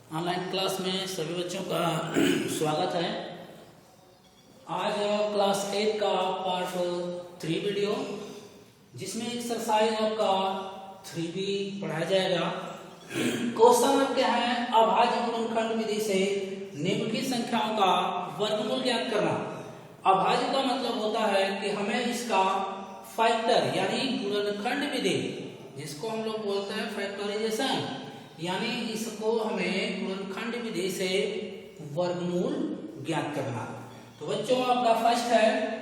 Online class में सभी बच्चों का स्वागत है। आज क्लास 8 का पार्ट 3 वीडियो जिसमें एक्सरसाइज आपका 3B पढ़ाया जाएगा। क्वेश्चन आपके हैं अभाज्य गुणनखंड विधि से निम्नलिखित संख्याओं का वर्गमूल ज्ञात करना। अभाज्य का मतलब होता है कि हमें इसका फैक्टर यानी गुणनखंड विधि जिसको हम लोग बोलते हैं फैक्टराइजेशन, यानी इसको हमें गुणनखंड विधि से वर्गमूल ज्ञात करना। तो बच्चों आपका फर्स्ट है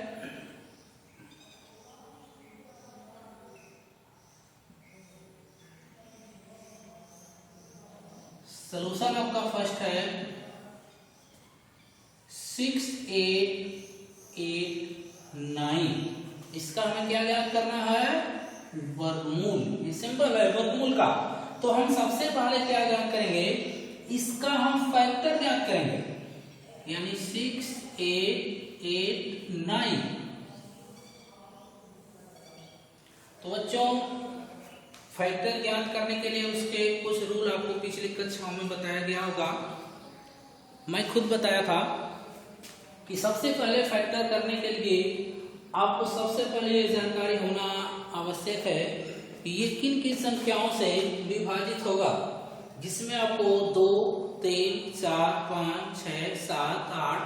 सॉल्यूशन, आपका फर्स्ट है 6889। इसका हमें क्या ज्ञात करना है? वर्गमूल। ये सिंपल है वर्गमूल का। तो हम सबसे पहले क्या ज्ञात करेंगे? इसका हम फैक्टर ज्ञात करेंगे, यानी 6889। तो बच्चों फैक्टर ज्ञात करने के लिए उसके कुछ रूल आपको पिछली कक्षाओं में बताया गया होगा। मैं खुद बताया था कि सबसे पहले फैक्टर करने के लिए आपको सबसे पहले ये जानकारी होना आवश्यक है कि ये किन किन संख्याओं से विभाजित होगा, जिसमें आपको 2, 3, 4, 5, 6, 7, 8,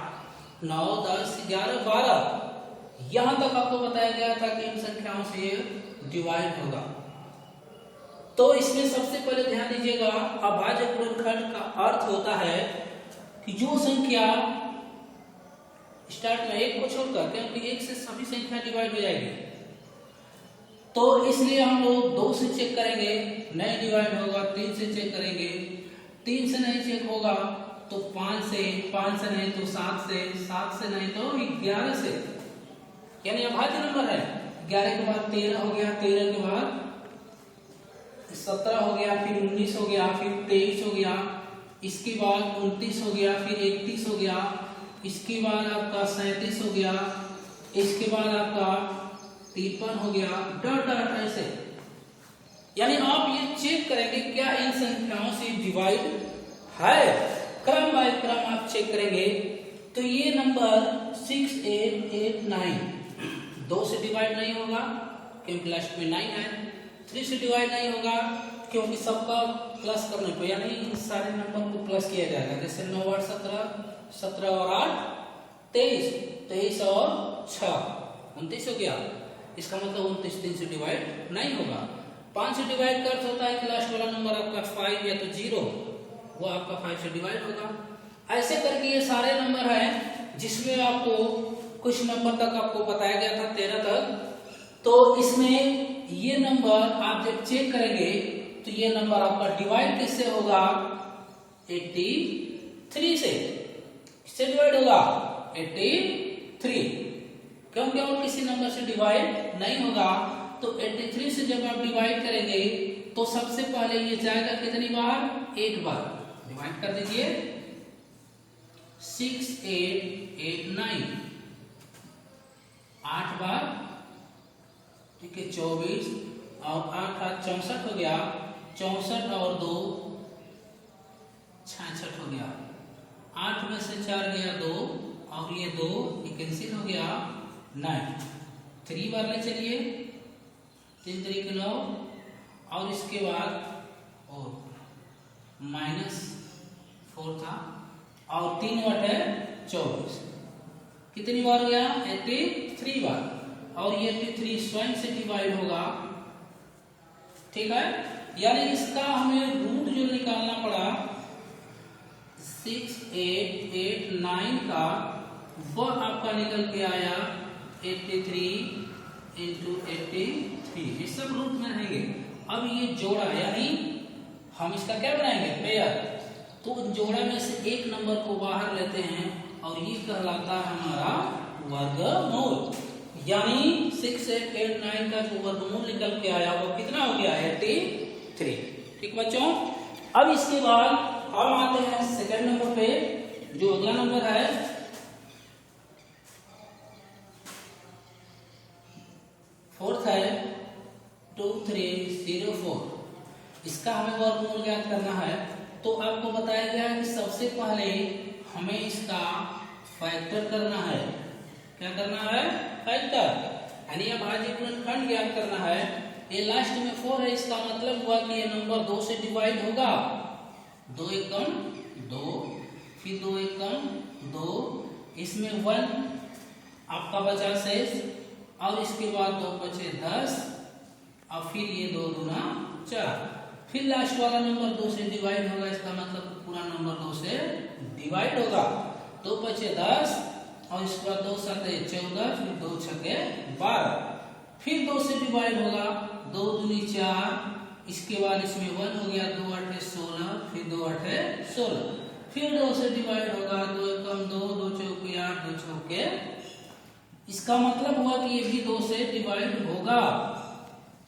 9, 10, 11, 12 यहां तक आपको बताया गया था कि इन संख्याओं से ये डिवाइड होगा। तो इसमें सबसे पहले ध्यान दीजिएगा, अभाज्य गुणनखंड का अर्थ होता है कि जो संख्या स्टार्ट में 1 को छोड़कर, क्योंकि 1 से सभी संख्या डिवाइड हो जाएगी, तो इसलिए हम लोग 2 से चेक करेंगे, नहीं डिवाइड होगा। 3 से चेक करेंगे, 3 से नहीं चेक होगा तो 5 से, 5 से नहीं तो 7 से, 7 से नहीं तो 11 से, यानी अभाज्य नंबर है। 11 के बाद 13 हो गया, 13 के बाद 17 हो गया, फिर 19 हो गया, फिर 23 हो गया, इसके बाद 29 हो गया, फिर 31 हो गया, इसके बाद आपका 37 हो गया, इसके बाद आपका 53 हो गया, डॉट डॉट ऐसे। यानी आप ये चेक करेंगे क्या इन संख्याओं से डिवाइड है, क्रम बाय क्रम आप चेक करेंगे। तो ये नंबर 6889 2 से डिवाइड नहीं होगा क्योंकि लास्ट में 9 है। 3 से डिवाइड नहीं होगा क्योंकि सबका प्लस करने को, यानी इन सारे नंबर को प्लस किया जाएगा। जैसे 9 8 17, 17 और 8 23, 23 और 6 29 हो गया। इसका मतलब 29 3 से डिवाइड नहीं होगा। 5 से डिवाइड का अर्थ होता है कि लास्ट वाला नंबर आपका 5 या तो 0, वो आपका 5 से डिवाइड होगा। ऐसे करके ये सारे नंबर हैं जिसमें आपको कुछ नंबर तक आपको बताया गया था 13 तक। तो इसमें ये नंबर आप जब चेक करेंगे तो ये नंबर आपका डिवाइड किससे होगा? 83 से। किससे डिवाइड होगा? 83, क्योंकि और किसी नंबर से डिवाइड नहीं होगा। तो 83 से जब आप डिवाइड करेंगे तो सबसे पहले ये जाएगा कितनी बार? 1 बार। डिवाइड कर दीजिए 6889 8 बार, ठीक है 24 और 8 8 64 हो गया, 64 और 2 66 हो गया। 8 में से 4 गया 2 और ये 2 कैंसिल हो गया 9। 3 बार ले चलिए, 3 3 9 और इसके बाद और -4 था और 3 वाट है 24। कितनी बार हो गया? 83 बार। और ये 83 स्वयं से डिवाइड होगा, ठीक है। यानी इसका हमें रूट जो निकालना पड़ा 6889 का, वह आपका निकल के आया 83 × 83। ये सब रूट में रहेंगे। अब ये जोड़ा, यानी हम इसका क्या बनाएंगे? पेयर। तो जोड़ा में से एक नंबर को बाहर लेते हैं और ये कहलाता है हमारा वर्गमूल। यानी 6889 का जो वर्गमूल निकल के आया वो कितना हो गया? 83। ठीक बच्चों, अब इसके बाद हम आते हैं सेकंड नंबर पे। जो अगला नंबर है 4th है 2304। इसका हमें वर्गमूल ज्ञात करना है। तो आपको बताया गया कि सबसे पहले हमें इसका फैक्टर करना है। क्या करना है? फैक्टर, यानी अभाज्य गुणनखंड ज्ञात करना है। ये लास्ट में 4 है, इसका मतलब हुआ कि ये नंबर 2 से डिवाइड होगा। 2 एकम 2, फिर 2 एकम 2, इसमें 1 आपका बचा शेष, और इसके बाद 2 बचे 10, और फिर ये 2 दूना 4, फिर लास्ट वाला नंबर 2 से डिवाइड होगा, इसका मतलब पूरा नंबर 2 से डिवाइड होगा। 2 बचे 10, और इसके बाद 2 7 14, फिर 2 छके 12, फिर 2 से डिवाइड होगा, 2 दूनी 4, इसके बाद इसमें 1 हो गया, 2 8 16, फिर 2 8 16, फिर 2 से डिवाइड होगा, 2 एकम 2, 2 चौके 8, 2 चौके, इसका मतलब हुआ कि ये भी 2 से डिवाइड होगा।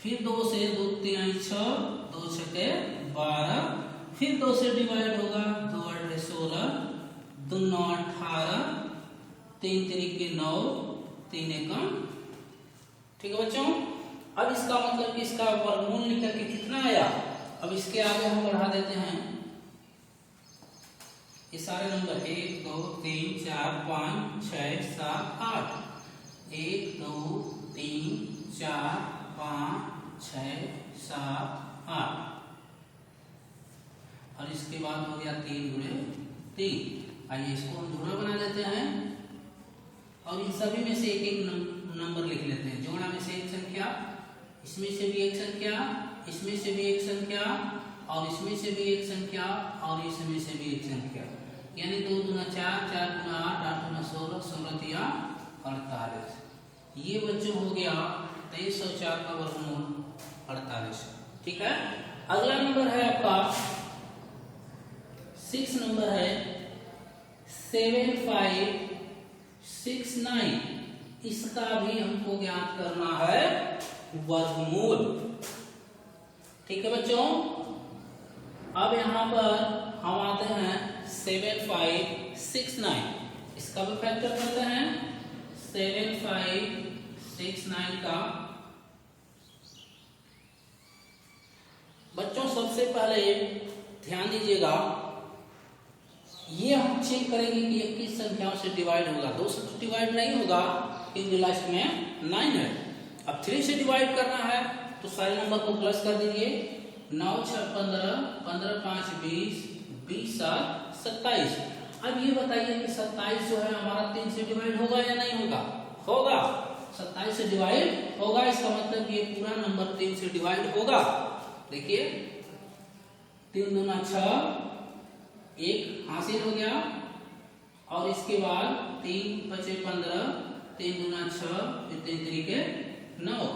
फिर 2 से 2 3 6, 2 छके 12, फिर 2 से डिवाइड होगा, 2 8 16, 2 9 18, 3 3 9, 3 एकम। ठीक है बच्चों, अब इसका मतलब कि इसका वर्गमूल निकल के कितना आया। अब इसके आगे हम बढ़ा देते हैं ये सारे नंबर 1 2 3 4 5 6 7 8, 1 2 3 4 5 6 7 8, और इसके बाद हो गया 3 गुणे 3। आइए इसको हम जोड़ा बना लेते हैं, और इन सभी में से एक एक नंबर लिख लेते हैं। जोड़ा में से एक संख्या, इसमें से भी एक संख्या, इसमें से भी एक संख्या, और इसमें से भी एक संख्या, और इसमें से भी एक संख्या, यानी 2 दूना 4, 4 दूना 8, 8 दूना 16, 16 तिया 48। ये बच्चों हो गया 2304 का वर्गमूल 48। ठीक है, अगला नंबर है आपका 6 नंबर है 7569। इसका भी हमको ज्ञात करना है वर्गमूल। ठीक है बच्चों, अब यहां पर हम आते हैं 7569, इसका भी फैक्टर करते हैं। 7569 का बच्चों सबसे पहले ध्यान दीजिएगा, ये हम चेक करेंगे कि ये किस संख्याओं से डिवाइड होगा। 2 से तो डिवाइड नहीं होगा क्योंकि लास्ट में 9 है। अब 3 से डिवाइड करना है तो सारे नंबर को प्लस कर दीजिए। 9 6 15, 15 5 20, 20 7 27। अब ये बताइए कि 27 जो है हमारा 3 से डिवाइड होगा या नहीं होगा? होगा, 27 से डिवाइड होगा, इसका मतलब ये पूरा नंबर 3 से डिवाइड होगा। देखिए 3 दूना 6, 1 हासिल हो गया, और इसके बाद 3 बचे 15, 3 दूना 6, फिर 3 तरीके 9,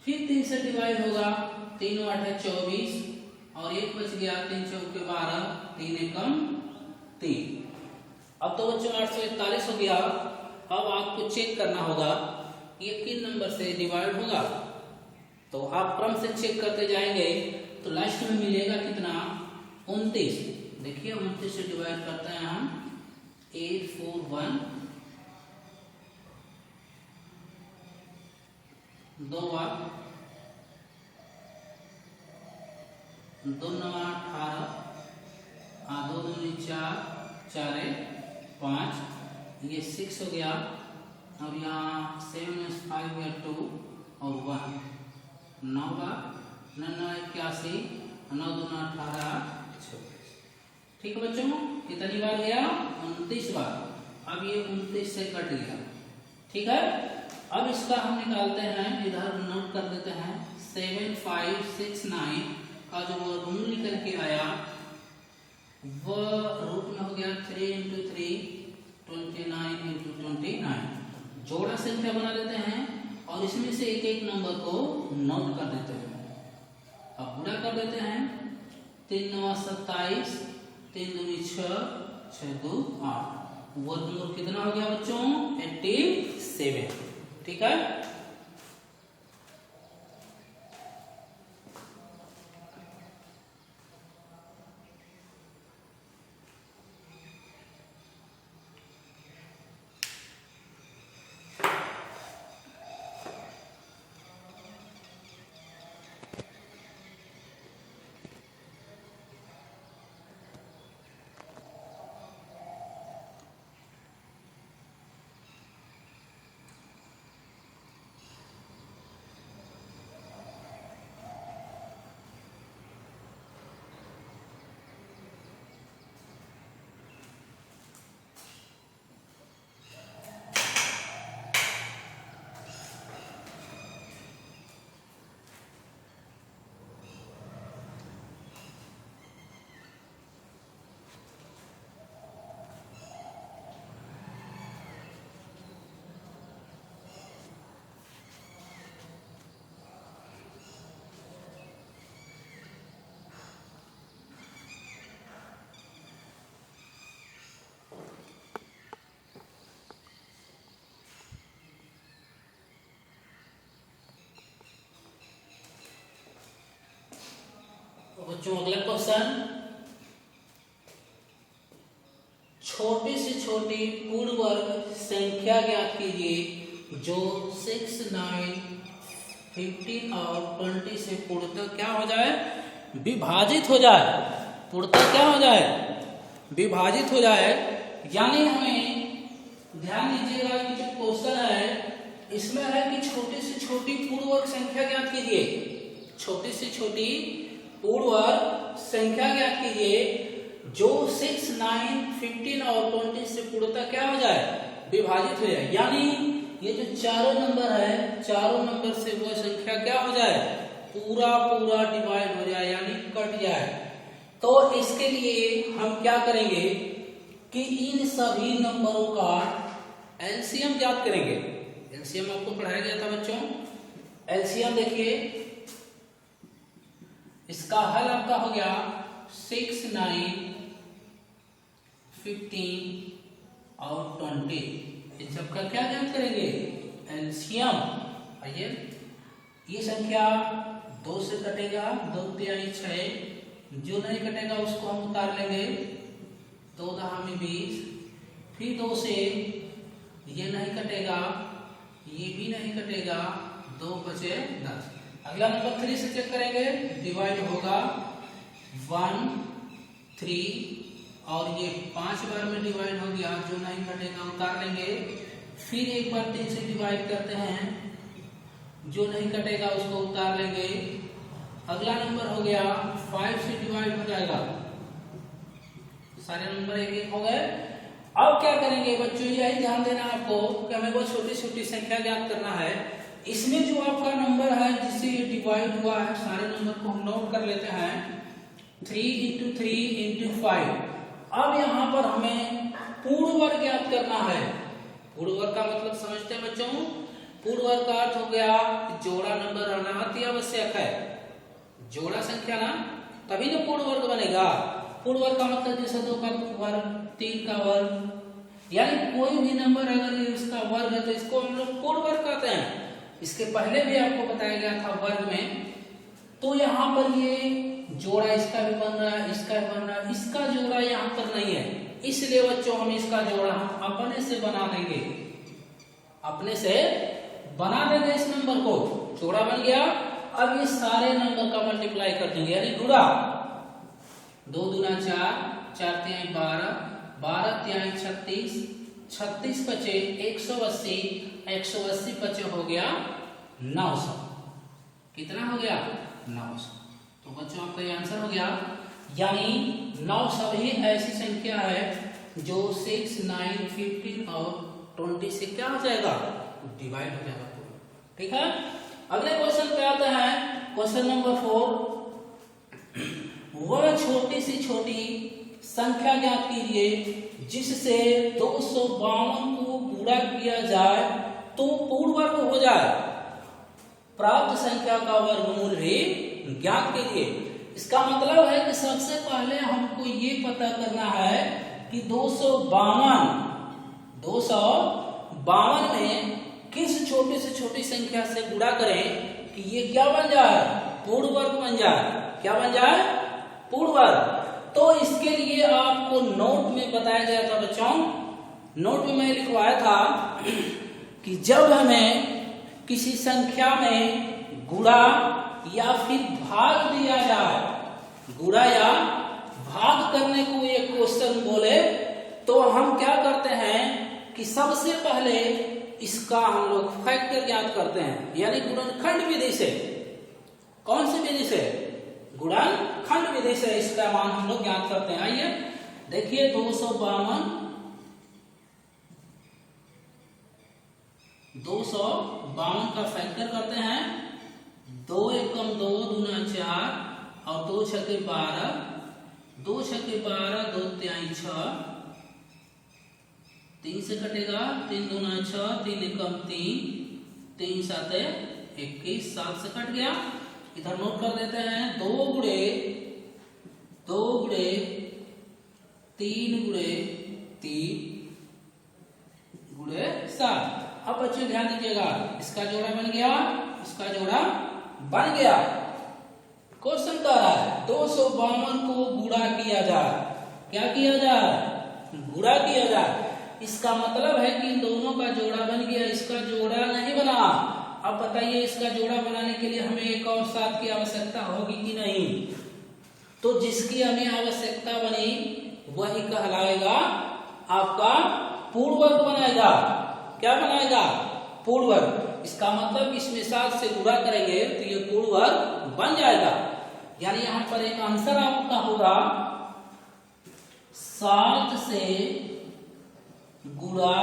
फिर 3 से डिवाइड होगा, 3 8 24, और 1 बच गया, 3 चौके 12, 3 एकम 3। अब तो बच्चों 841 हो गया। अब आपको चेक करना होगा ये किन नंबर से डिवाइड होगा, तो आप क्रम से चेक करते जाएंगे तो लास्ट में मिलेगा कितना? 29। देखिए 29 से डिवाइड करते हैं हम 841, 2 बार 2 9 18, 2 दूनी 4, 4 5, ये 6 हो गया। अब यहाँ 7 में 5 गया 2 और 1, 9 बार 9 9 81, 9 दूना 18 26। ठीक है बच्चों, कितनी बार गया? 29 बार। अब ये 29 से कट गया। ठीक है, अब इसका हम निकालते हैं, इधर नोट कर देते हैं। 7569 का जो वर्गमूल निकल के आया वह रूट में हो गया 3 × 3 29 × 29। जोड़ा संख्या बना देते हैं और इसमें से एक एक नंबर को नोट कर देते हैं। अब गुणा कर देते हैं। 3 9 27, 3 दूनी 6, 6 2 8। वर्गमूल कितना हो गया बच्चों? 87। ठीक है, बच्चों अगला क्वेश्चन, छोटी से छोटी पूर्ण वर्ग संख्या ज्ञात कीजिए जो 6, 9, 15 और 20 से पूर्णतः क्या हो जाए, विभाजित हो जाए। पूर्णतः क्या हो जाए, विभाजित हो जाए। यानी हमें ध्यान दीजिएगा कि जो क्वेश्चन है इसमें है कि छोटी से छोटी पूर्ण वर्ग संख्या ज्ञात कीजिए। छोटी से छोटी पूर्ण वर्ग संख्या ज्ञात कीजिए जो 6, 9, 15 और 20 से पूर्णतः क्या हो जाए, विभाजित हो जाए। यानी ये जो चारों नंबर है, चारों नंबर से वह संख्या क्या हो जाए, पूरा पूरा डिवाइड हो जाए, यानी कट जाए। तो इसके लिए हम क्या करेंगे कि इन सभी नंबरों का एलसीएम ज्ञात करेंगे। एलसीएम आपको पढ़ाया गया था बच्चों। एलसीएम देखिए, इसका हल आपका हो गया 6, 9, 15 और 20। इन सबका क्या ज्ञात करेंगे, एलसीएम। आइए, ये संख्या 2 से कटेगा, 2 तिहाई 6, जो नहीं कटेगा उसको हम उतार लेंगे, 2 दहा में 20, फिर 2 से ये नहीं कटेगा, ये भी नहीं कटेगा, 2 बचे 10। अगला नंबर 3 से चेक करेंगे, डिवाइड होगा 1, 3 और ये 5 बार में डिवाइड हो गया, जो नहीं घटेगा उतार लेंगे। फिर एक बार 3 से डिवाइड करते हैं, जो नहीं कटेगा उसको उतार लेंगे। अगला नंबर हो गया 5 से डिवाइड हो जाएगा। सारे नंबर एक एक हो गए। अब क्या करेंगे बच्चों, यही ध्यान देना आपको कि हमें वो छोटी छोटी संख्या ज्ञात करना है। इसमें जो आपका नंबर है जिससे ये डिवाइड हुआ है, सारे नंबर को हम नोट कर लेते हैं। 3 × 3 × 5। अब यहाँ पर हमें पूर्ण वर्ग ज्ञात करना है। पूर्ण वर्ग का मतलब समझते हैं बच्चों? पूर्ण वर्ग का अर्थ हो गया जोड़ा नंबर रहना अति आवश्यक है। जोड़ा संख्या ना, तभी तो पूर्ण वर्ग बनेगा। पूर्ण वर्ग का मतलब जैसे 2 का वर्ग, 3 का वर्ग, यानी कोई भी नंबर अगर इसका वर्ग है तो इसको हम लोग पूर्ण वर्ग कहते हैं। इसके पहले भी आपको बताया गया था वर्ग में। तो यहाँ पर ये जोड़ा इसका भी बन रहा है, इसका भी बन रहा है, इसका जोड़ा यहाँ पर नहीं है, इसलिए बच्चों हम इसका जोड़ा हम अपने से बना देंगे। अपने से बना देंगे इस नंबर को, जोड़ा बन गया। अब ये सारे नंबर का मल्टीप्लाई कर देंगे, यानी गुणा। 2 दूना 4, 4 तिहाई 12, 12 तिहाई 36, 36 पचे 180, 180 पचे हो गया 900। कितना हो गया? 900। तो बच्चों आपका ये आंसर हो गया। यानी 900 ही ऐसी संख्या है जो 6, 9, 15 और 20 से क्या हो जाएगा? डिवाइड हो जाएगा पूरा। ठीक है, अगले क्वेश्चन पे आते हैं। Question number 4। वह छोटी से छोटी संख्या ज्ञात कीजिए जिससे 252 को गुणा किया जाए तो पूर्ण वर्ग हो जाए। प्राप्त संख्या का वर्गमूल भी ज्ञात कीजिए। इसका मतलब है कि सबसे पहले हमको ये पता करना है कि 252 में किस छोटी से छोटी संख्या से गुणा करें कि ये क्या बन जाए? पूर्ण वर्ग बन जाए। क्या बन जाए? पूर्ण वर्ग। तो इसके लिए आपको नोट में बताया गया था बच्चों, नोट में मैं लिखवाया था कि जब हमें किसी संख्या में गुणा या फिर भाग दिया जाए, गुणा या भाग करने को एक क्वेश्चन बोले, तो हम क्या करते हैं कि सबसे पहले इसका हम लोग फैक्टर ज्ञात करते हैं, यानी गुणनखंड विधि से। कौन सी विधि से? गुणनखंड विधि से इसका मान हम लोग ज्ञात करते हैं। आइए देखिए, 252 का फैक्टर करते हैं। 2 एकम 2, दूना 4 और 2 छके 12, 2 छके 12, 2 तिहाई 6, 3 से कटेगा, 3 दूना 6, 3 एकम 3, 3 साते 21, 7 से कट गया। इधर नोट कर देते हैं। 2 गुणे 3 गुणे 3 गुणे 7। अब बच्चों ध्यान दीजिएगा, इसका जोड़ा बन गया, इसका जोड़ा बन गया। क्वेश्चन कह रहा है 2 252 को गुणा किया जाए। क्या किया जाए? गुणा किया जाए। इसका मतलब है कि इन दोनों का जोड़ा बन गया, इसका जोड़ा नहीं बना। अब बताइए इसका जोड़ा बनाने के लिए हमें एक और 7 की आवश्यकता होगी कि नहीं? तो जिसकी हमें आवश्यकता बनी वही कहलाएगा आपका पूर्ण वर्ग बनाएगा। क्या बनाएगा? पूर्ण वर्ग। इसका मतलब इसमें 7 से गुणा करेंगे तो ये पूर्ण वर्ग बन जाएगा। यानी यहां पर एक आंसर आपका होगा 7 से गुणा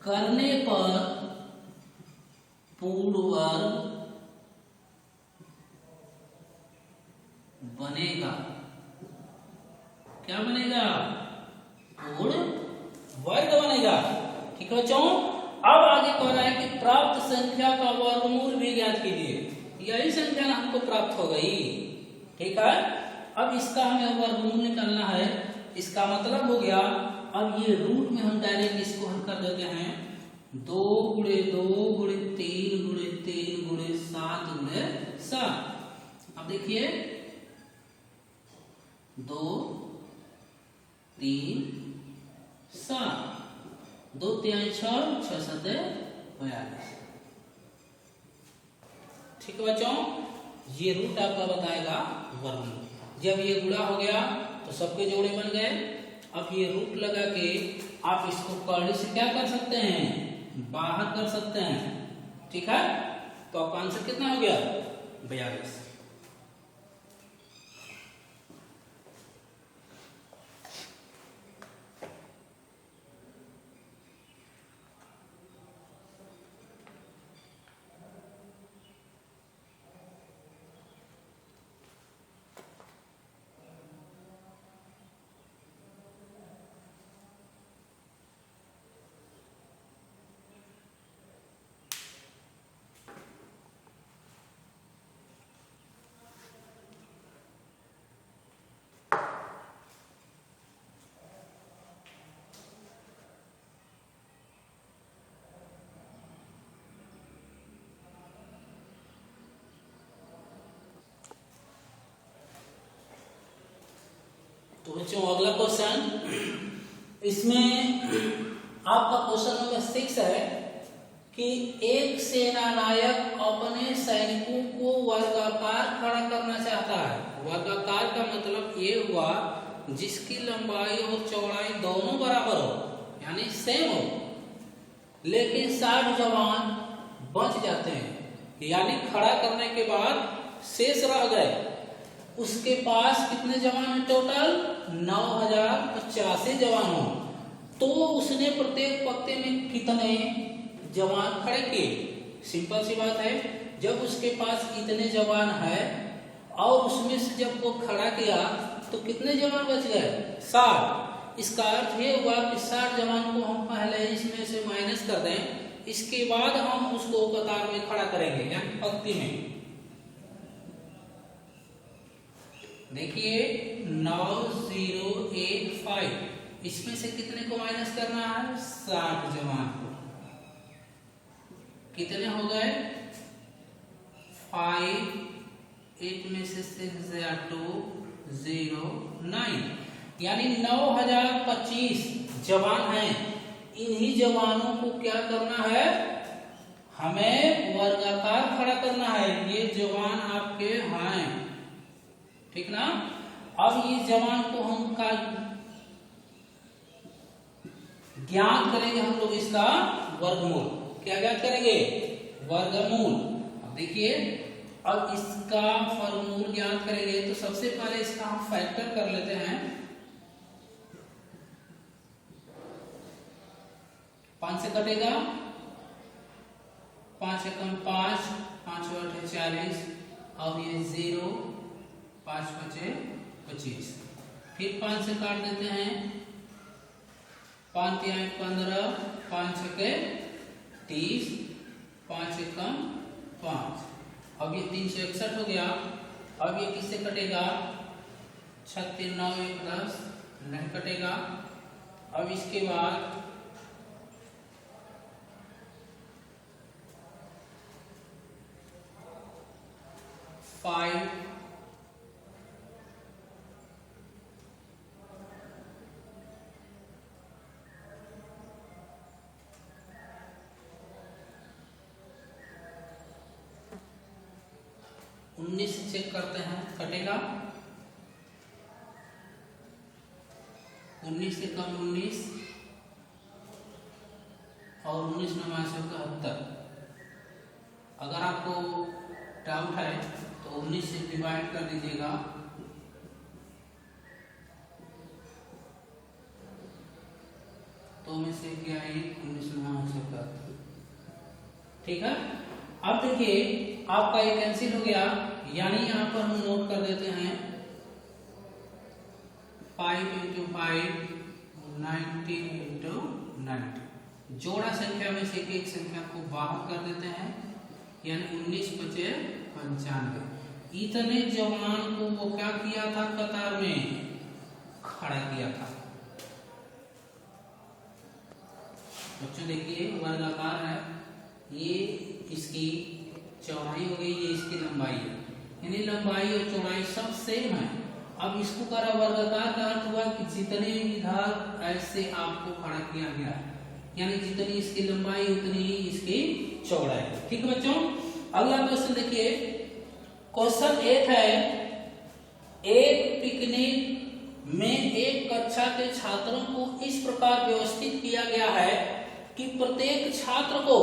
करने पर पूर्ण वर्ग बनेगा। क्या बनेगा? पूर्ण वर्ग बनेगा। ठीक है बच्चों, अब आगे कह रहा है कि प्राप्त संख्या का वर्गमूल भी ज्ञात कीजिए। यही संख्या ना हमको प्राप्त हो गई। ठीक है, अब इसका हमें वर्गमूल निकालना है। इसका मतलब हो गया, अब ये रूट में हम डायरेक्ट इसको हल कर देते हैं। 2 गुणे 2 गुणे 3 गुणे 3 गुणे 7 गुणे 7। अब देखिए 2 3 7, 2 3 6, 6 7 42। ठीक है बच्चों, ये रूट आपका बताएगा वर्गमूल। जब ये गुणा हो गया तो सबके जोड़े बन गए। अब ये रूट लगा के आप इसको कड़ी से क्या कर सकते हैं? बाहर कर सकते हैं। ठीक है, तो आपका आंसर कितना हो गया? 42। तो बच्चों अगला क्वेश्चन, इसमें आपका क्वेश्चन नंबर 6 है कि एक सेनानायक अपने सैनिकों को वर्गाकार खड़ा करना चाहता है। वर्गाकार का मतलब ये हुआ जिसकी लंबाई और चौड़ाई दोनों बराबर हो, यानी सेम हो, लेकिन 60 जवान बच जाते हैं, यानी खड़ा करने के बाद शेष रह गए। उसके पास कितने जवान हैं? टोटल 9085 जवान हो। तो उसने प्रत्येक पत्ते में कितने जवान खड़े किए? सिंपल सी बात है, जब उसके पास इतने जवान है और उसमें से जब वो खड़ा किया तो कितने जवान बच गए? 60। इसका अर्थ ये हुआ कि 60 जवान को हम पहले इसमें से माइनस कर दें, इसके बाद हम उसको कतार में खड़ा करेंगे, यानी पंक्ति में। देखिए 9085, इसमें से कितने को माइनस करना है? 60 जवान को। कितने हो गए? 5, 8 में से 6 गया 2, 0, 9, यानी 9025 जवान हैं। इन्हीं जवानों को क्या करना है? हमें वर्गाकार खड़ा करना है। ये जवान आपके हैं, ठीक ना? अब ये जवान को हम का ज्ञात करेंगे हम लोग इसका वर्गमूल। क्या ज्ञात करेंगे? वर्गमूल। अब देखिए, अब इसका वर्गमूल ज्ञात करेंगे तो सबसे पहले इसका हम फैक्टर कर लेते हैं। 5 से कटेगा, 5 एकम 5, 5 8 40, अब ये 0, 5 बचे 25। फिर 5 से काट देते हैं, 5 3 15, 5 6 30, 5 एकम 5। अब ये 361 हो गया। अब ये किससे कटेगा? 36 9 1 10, नहीं कटेगा। अब इसके बाद 5 19 से चेक करते हैं, कटेगा 19 से कम 19 और 19 9 71। अगर आपको डाउट है तो 19 से डिवाइड कर दीजिएगा, तो में से क्या है 19 9 71। ठीक है, अब देखिए आपका ये कैंसिल हो गया, यानी यहाँ पर हम नोट कर देते हैं 5 × 5 19 × 90। जोड़ा संख्या में से एक संख्या को बाहर कर देते हैं, यानी 19 × 5 95। इतने जवान को वो क्या किया था, कतार में खड़ा किया था। बच्चों देखिए वर्गाकार है, ये इसकी चौड़ाई हो गई, ये इसकी लंबाई है, यानी लंबाई और चौड़ाई सब सेम है। अब इसको करा वर्गाकार का अर्थ हुआ कि जितने इधर ऐसे आपको खड़ा किया गया, यानी जितनी इसकी लंबाई उतनी ही इसकी चौड़ाई। ठीक है बच्चों, अगला क्वेश्चन देखिए, क्वेश्चन 1 है, एक पिकनिक में एक कक्षा के छात्रों को इस प्रकार व्यवस्थित किया गया है कि प्रत्येक छात्र को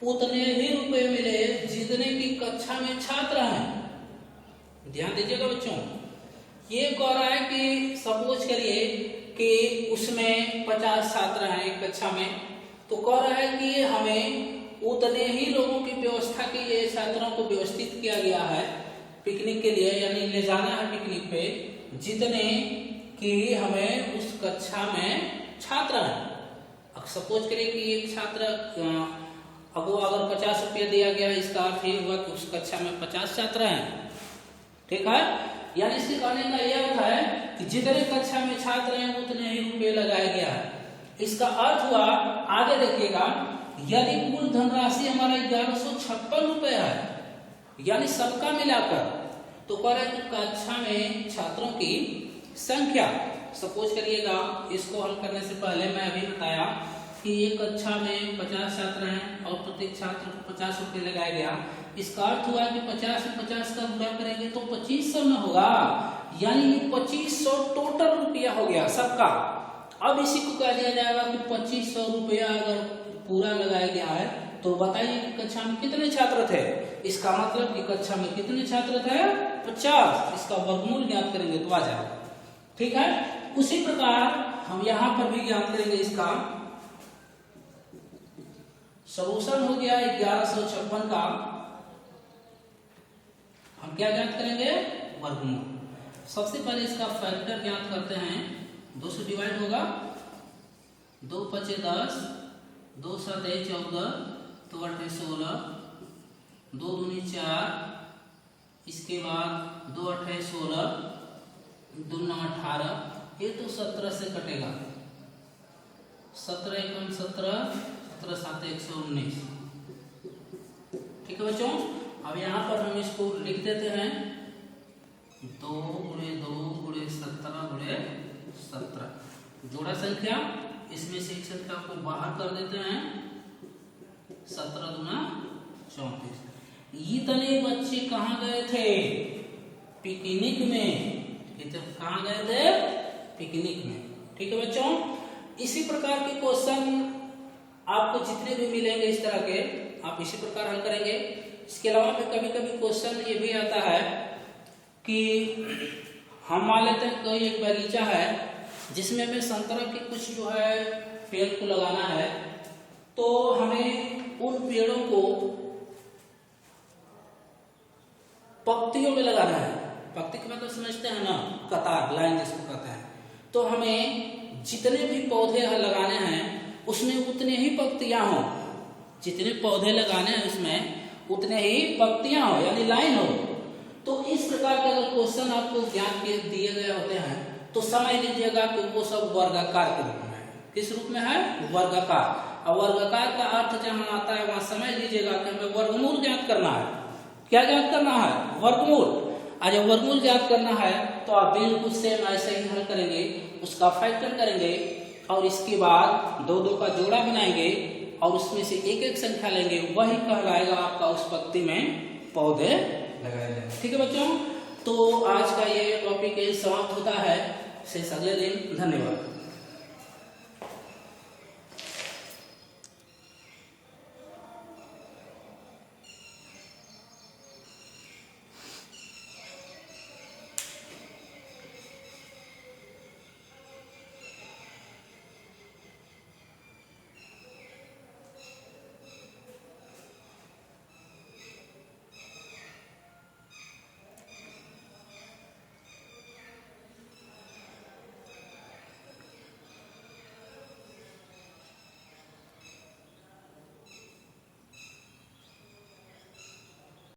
उतने ही रुपए मिले जितने की कक्षा में छात्र हैं। ध्यान दीजिएगा बच्चों, ये कह रहा है कि सपोज करिए कि उसमें 50 छात्र हैं एक कक्षा में, तो कह रहा है कि हमें उतने ही लोगों की व्यवस्था के लिए छात्रों को व्यवस्थित किया गया है पिकनिक के लिए, यानी ले जाना है पिकनिक पे जितने कि हमें उस कक्षा में छात्र हैं। सपोज करिए कि एक छात्र अगर 50 रुपया दिया गया, इसका अर्थ ये हुआ कि उस कक्षा में 50 छात्र हैं। ठीक है, यानी इसके कहने का यह अर्थ है कि जितने कक्षा में छात्र हैं उतने ही रुपये लगाया गया है। इसका अर्थ हुआ, आगे देखिएगा, यदि कुल धनराशि हमारा 1156 रुपये है, यानी सबका मिलाकर, तो कह रहा है कि कक्षा में छात्रों की संख्या, सपोज करिएगा इसको हल करने से पहले मैं अभी बताया कि एक कक्षा में 50 छात्र हैं और प्रत्येक छात्र को 50 रुपये लगाया गया। इसका अर्थ हुआ कि 50 से 50 का गुणा करेंगे तो 2500 में होगा, यानी 2500 टोटल रुपया हो गया सबका। अब इसी को कह दिया जाएगा कि 2500 रुपया अगर पूरा लगाया गया है तो बताइए कि कक्षा में कितने छात्र थे। इसका मतलब कि कक्षा में कितने छात्र थे, 50। इसका वर्गमूल ज्ञात करेंगे तो आ जाएगा। ठीक है, उसी प्रकार हम यहाँ पर भी ज्ञात करेंगे। इसका सॉल्यूशन हो गया 1156 का, हम क्या ज्ञात करेंगे, वर्गमूल। सबसे पहले इसका फैक्टर ज्ञात करते हैं। 2 से डिवाइड होगा, 2 × 5 = 10, 2 × 7 = 14, 2 × 8 = 16, 2 × 2 = 4, इसके बाद 2 × 8 = 16, 2 × 9 = 18, ये तो 17 से कटेगा, 17 × 1 = 17, 17 × 7 = 119। ठीक है बच्चों, अब यहाँ पर हम इसको लिख देते हैं, 2 × 2 × 17 × 17 जोड़ा संख्या, इसमें से एक संख्या को बाहर कर देते हैं, 17 × 2 = 34। इतने बच्चे कहाँ गए थे, पिकनिक में। कहाँ गए थे, पिकनिक में। ठीक है बच्चों, इसी प्रकार के क्वेश्चन आपको जितने भी मिलेंगे इस तरह के, आप इसी प्रकार हल करेंगे। इसके अलावा भी कभी कभी क्वेश्चन ये भी आता है कि हम मान लेते हैं कोई एक बगीचा है जिसमें हमें संतरा के कुछ जो है पेड़ को लगाना है, तो हमें उन पेड़ों को पंक्तियों में लगाना है। पंक्ति के मतलब समझते हैं ना, कतार, लाइन जिसको कहते हैं। तो हमें जितने भी पौधे लगाने हैं उसमें उतने ही पंक्तियां हो, जितने पौधे लगाने हैं उसमें उतने ही पंक्तियां हो, यानी लाइन हो। तो इस प्रकार के अगर क्वेश्चन आपको ज्ञान के दिए गए होते हैं तो समझ लीजिएगा कि वो सब वर्गाकार के रूप में है। किस रूप में है, वर्गाकार। और वर्गाकार का अर्थ जहां आता है वहां समझ लीजिएगा कि हमें वर्गमूल ज्ञात करना है। क्या ज्ञात करना है, वर्गमूल। आज वर्गमूल ज्ञात करना है तो आप बिल्कुल सेम ऐसे ही हल करेंगे, उसका फैक्टर करेंगे और इसके बाद 2-2 का जोड़ा बनाएंगे और उसमें से एक एक संख्या लेंगे, वही कहलाएगा आपका उस पंक्ति में पौधे लगाया जाए। ठीक है बच्चों, तो आज का ये टॉपिक समाप्त होता है। शेष अगले दिन। धन्यवाद।